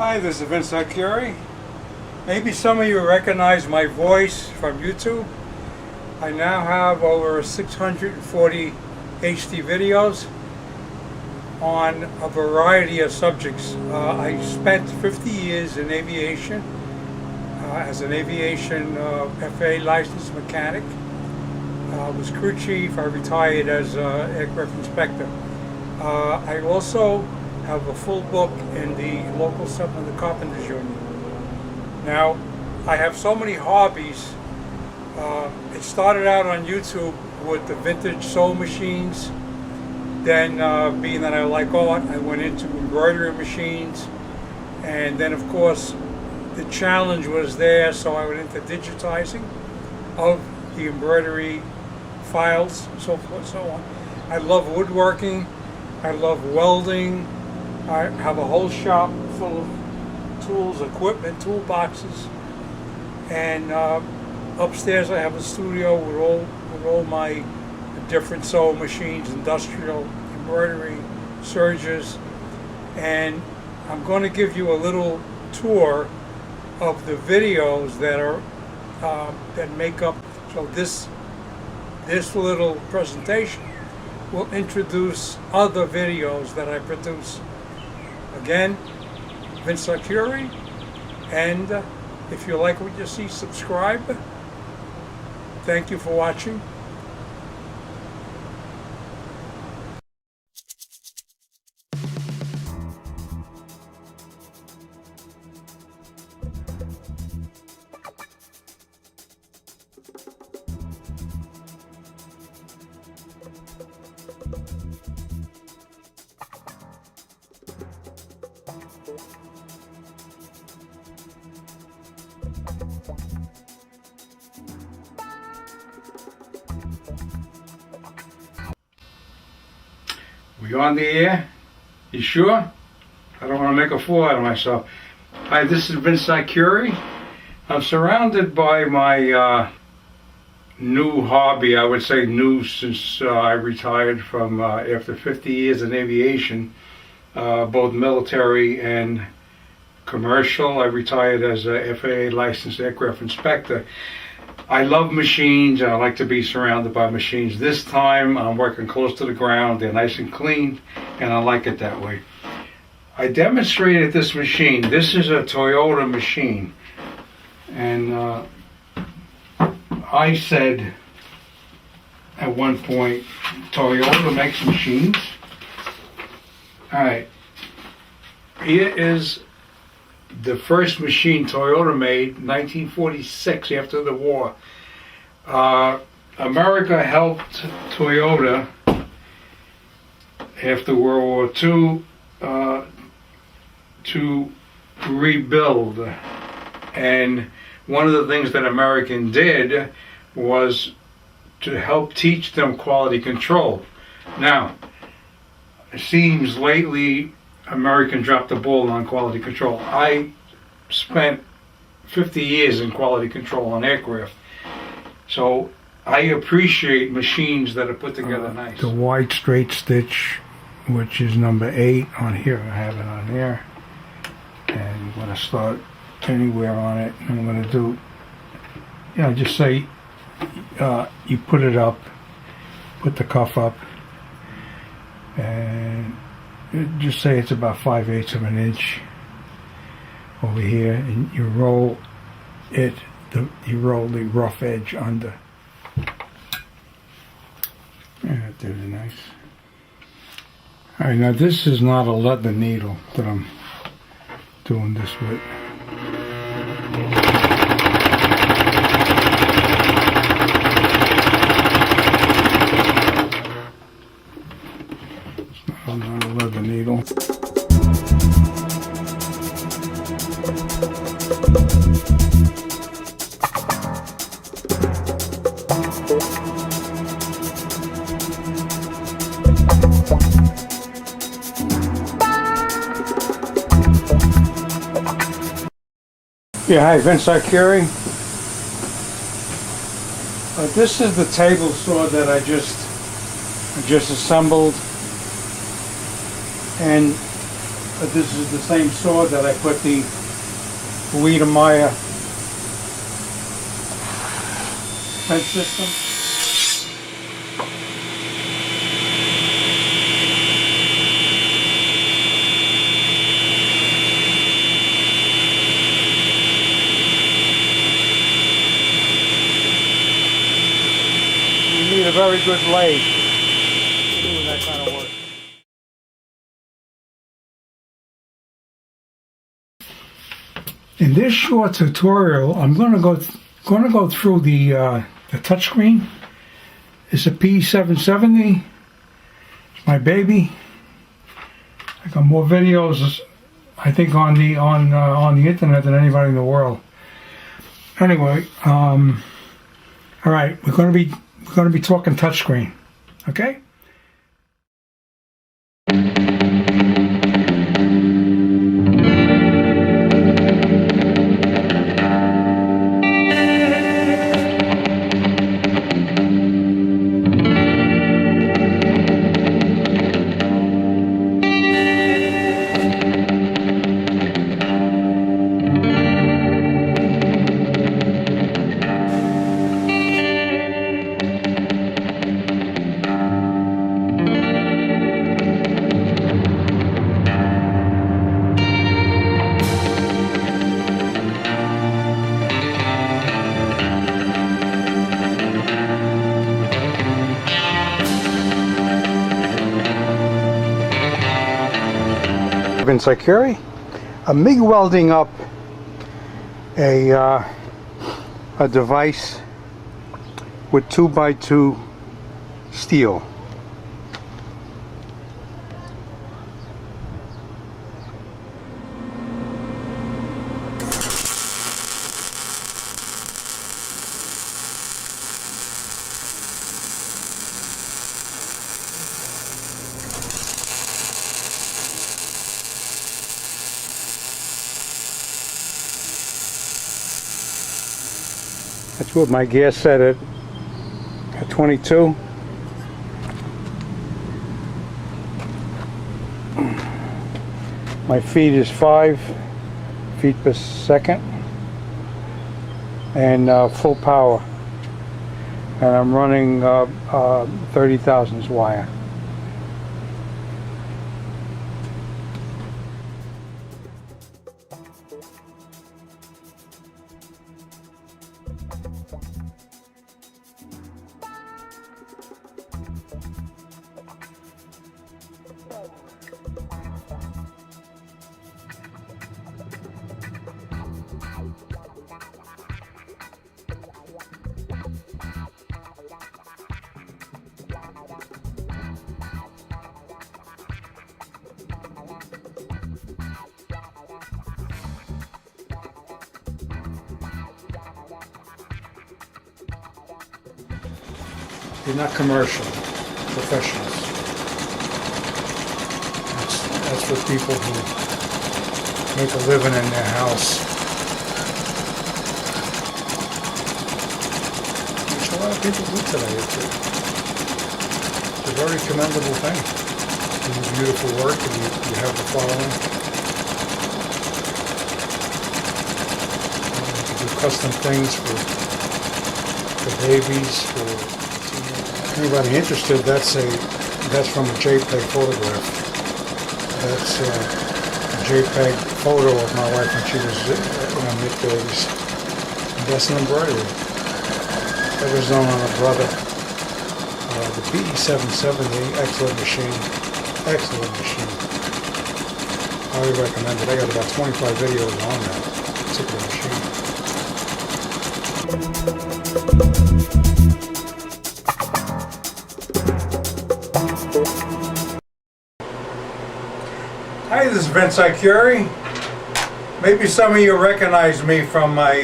Hi, this is Vince Arcuri. Maybe some of you recognize my voice from YouTube. I now have over 640 HD videos on a variety of subjects. I spent 50 years in aviation as an aviation FAA licensed mechanic. I was crew chief. I retired as aircraft inspector. I also have a full book in the local section of the Carpenters Union. Now, I have so many hobbies. It started out on YouTube with the vintage sewing machines. Then, being that I like art, I went into embroidery machines. And then, of course, the challenge was there, so I went into digitizing of the embroidery files, so forth, so on. I love woodworking. I love welding. I have a whole shop full of tools, equipment, toolboxes, and upstairs I have a studio with all my different sewing machines, industrial, embroidery, sergers, and I'm going to give you a little tour of the videos that are that make up. So this little presentation will introduce other videos that I produce. Again, Vince Arcuri, and if you like what you see, subscribe. Thank you for watching. We on the air? You sure? I don't want to make a fool out of myself. Hi, this is Vince Arcuri. I'm surrounded by my new hobby. I would say new since I retired from after 50 years in aviation, both military and commercial. I retired as a FAA licensed aircraft inspector. I love machines, and I like to be surrounded by machines. This time I'm working close to the ground. They're nice and clean, and I like it that way. I demonstrated this machine. This is a Toyota machine, and I said at one point, Toyota makes machines. Alright, here is the first machine Toyota made, 1946, after the war. America helped Toyota after World War II to rebuild. And one of the things that American did was to help teach them quality control. Now, it seems lately American dropped the ball on quality control. I spent 50 years in quality control on aircraft, so I appreciate machines that are put together nice. The white straight stitch, which is number 8 on here, I have it on there, and I'm going to start anywhere on it. And I'm going to do, just say you put it up, put the cuff up, and just say it's about 5/8 of an inch over here, and you roll it. You roll the rough edge under. Yeah, that did it nice. All right, now this is not a leather needle that I'm doing this with. Not a leather needle. Yeah, hi, Vince Arcuri. This is the table saw that I just assembled, and But this is the same saw that I put the Wiedemeyer fence system. You need a very good lathe doing that kind of work. In this short tutorial, I'm going to go through the touchscreen. It's a P770. It's my baby. I got more videos, I think, on the internet than anybody in the world. Anyway, all right, we're going to be talking touchscreen, okay? Vince Arcuri. I'm MIG welding up a device with 2x2 steel. That's what my gas set at 22. My feet is 5 feet per second, and full power. And I'm running 30 thousandths wire. You're not commercial, professionals. That's for people who make a living in their house. Which a lot of people do today. It's a very commendable thing. You do beautiful work and you have the following. You do custom things for babies, for anybody interested. That's from a JPEG photograph. That's a JPEG photo of my wife when she was in her mid-30s. That's an embroidery. That was done on a brother. The PE770, excellent machine. Excellent machine. Highly recommend it. I got about 25 videos on that particular machine. Hi, this is Vince Arcuri. Maybe some of you recognize me from my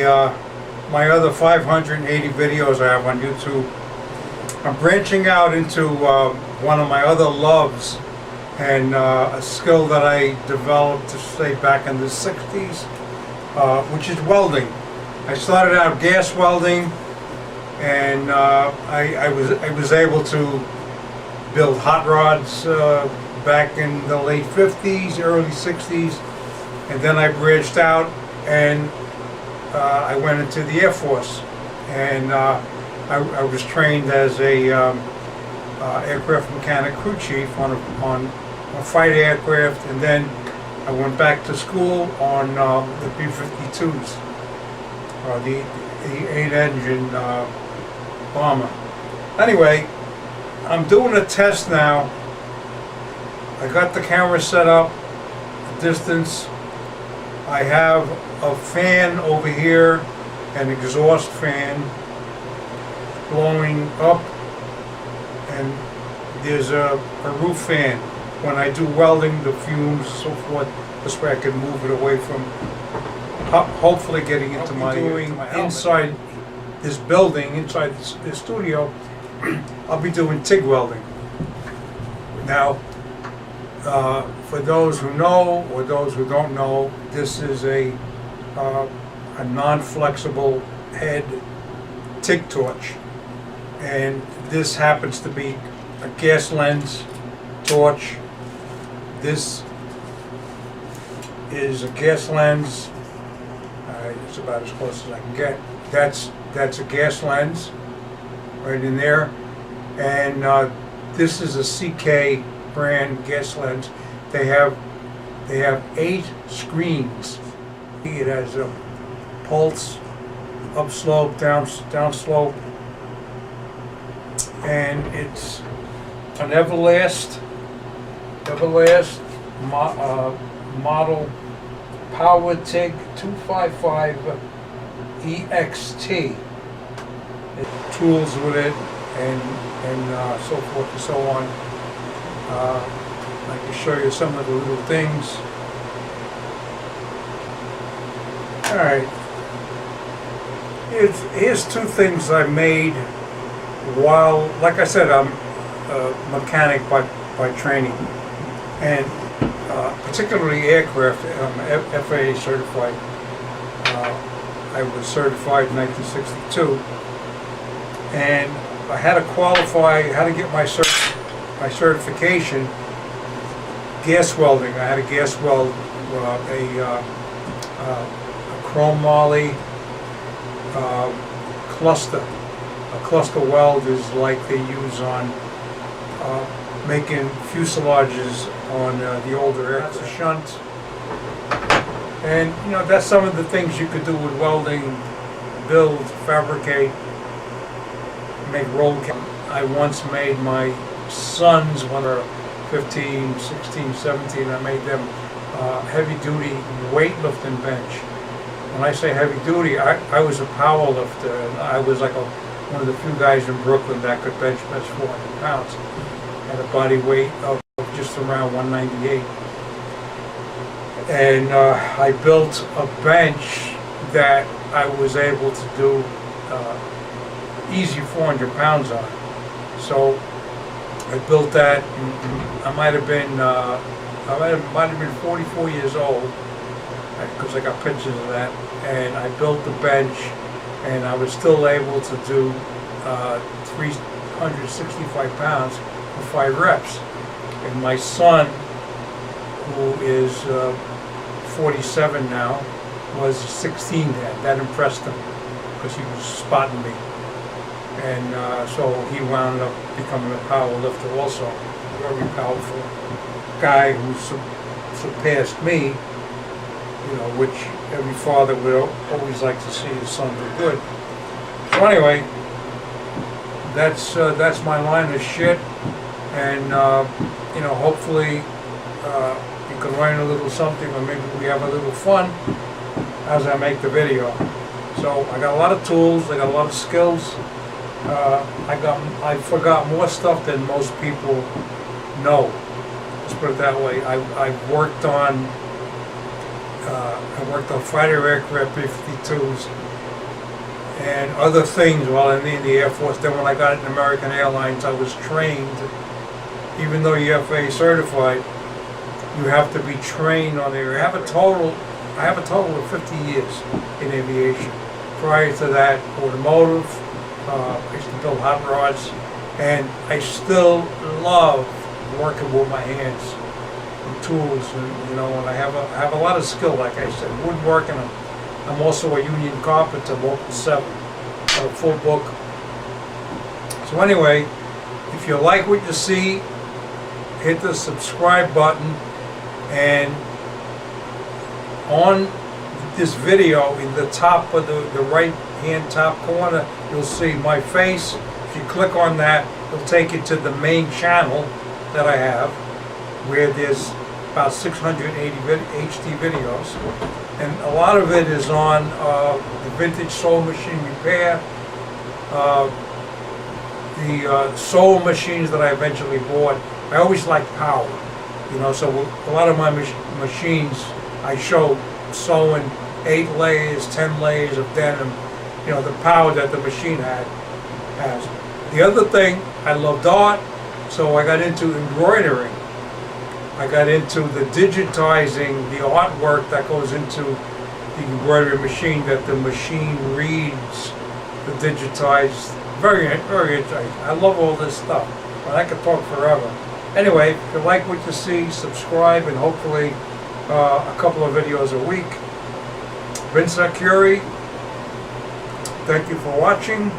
my other 580 videos I have on YouTube. I'm branching out into one of my other loves, and a skill that I developed to say back in the 60s, which is welding. I started out gas welding, and I was able to build hot rods back in the late 50s, early 60s, and then I branched out and I went into the Air Force, and I was trained as a aircraft mechanic crew chief on a fighter aircraft, and then I went back to school on the B-52s, the 8-engine bomber. Anyway, I'm doing a test now. I got the camera set up, distance. I have a fan over here, an exhaust fan blowing up, and there's a roof fan. When I do welding, the fumes and so forth, this way I can move it away from, hopefully getting into my inside this building, inside this studio. I'll be doing TIG welding. Now, for those who know or those who don't know, this is a non-flexible head TIG torch, and this happens to be a gas lens torch. This is a gas lens. It's about as close as I can get. That's a gas lens right in there, and this is a CK brand gas lens. They have 8 screens. It has a pulse, upslope, downslope, and it's an Everlast model Power TIG 255 EXT. Tools with it, and so forth and so on. I can show you some of the little things. All right. Here's 2 things I made while, like I said, I'm a mechanic by training, and particularly aircraft. I'm FAA certified. I was certified in 1962, and I had to qualify, had to get my certification. Gas welding. I had to gas weld a chrome moly cluster. A cluster weld is like they use on making fuselages on the older aircraft. That's a shunt. And you know, that's some of the things you could do with welding: build, fabricate, make roll cam. I once made my sons, when they're 15, 16, 17, I made them heavy-duty weightlifting bench. When I say heavy-duty, I was a power lifter, and I was like one of the few guys in Brooklyn that could bench press 400 pounds. Had a body weight of just around 198. And I built a bench that I was able to do easy 400 pounds on. So I built that. I might have been 44 years old, because I got pictures of that. And I built the bench, and I was still able to do 365 pounds for 5 reps. And my son, who is 47 now, was 16 then. That impressed him, because he was spotting me. And so he wound up becoming a power lifter also. A very powerful guy who surpassed me, you know, which every father would always like to see his son do good. So anyway, that's my line of shit, and you know, hopefully you can learn a little something, or maybe we have a little fun as I make the video. So I got a lot of tools, I got a lot of skills. I forgot more stuff than most people know. Let's put it that way. I worked on fighter aircraft B-52s and other things while in the Air Force. Then when I got in American Airlines, I was trained. Even though you're FAA certified, you have to be trained on the air. I have a total of 50 years in aviation. Prior to that, automotive. I used to build hot rods, and I still love working with my hands and tools, and and I have a lot of skill, like I said, woodworking. I'm also a union carpenter, local 7, got a full book. So anyway, if you like what you see, hit the subscribe button, and on this video, in the top of the right hand top corner, you'll see my face. If you click on that, it'll take you to the main channel that I have, where there's about 680 HD videos, and a lot of it is on the vintage sewing machine repair, the sewing machines that I eventually bought. I always liked power, so a lot of my machines I show sewing 8 layers, 10 layers of denim, the power that the machine has. The other thing, I loved art, so I got into embroidering. I got into the digitizing the artwork that goes into the embroidery machine, that the machine reads the digitized. Very, very interesting. I love all this stuff, but I could talk forever. Anyway, if you like what you see, subscribe, and hopefully a couple of videos a week. Vince Arcuri, thank you for watching.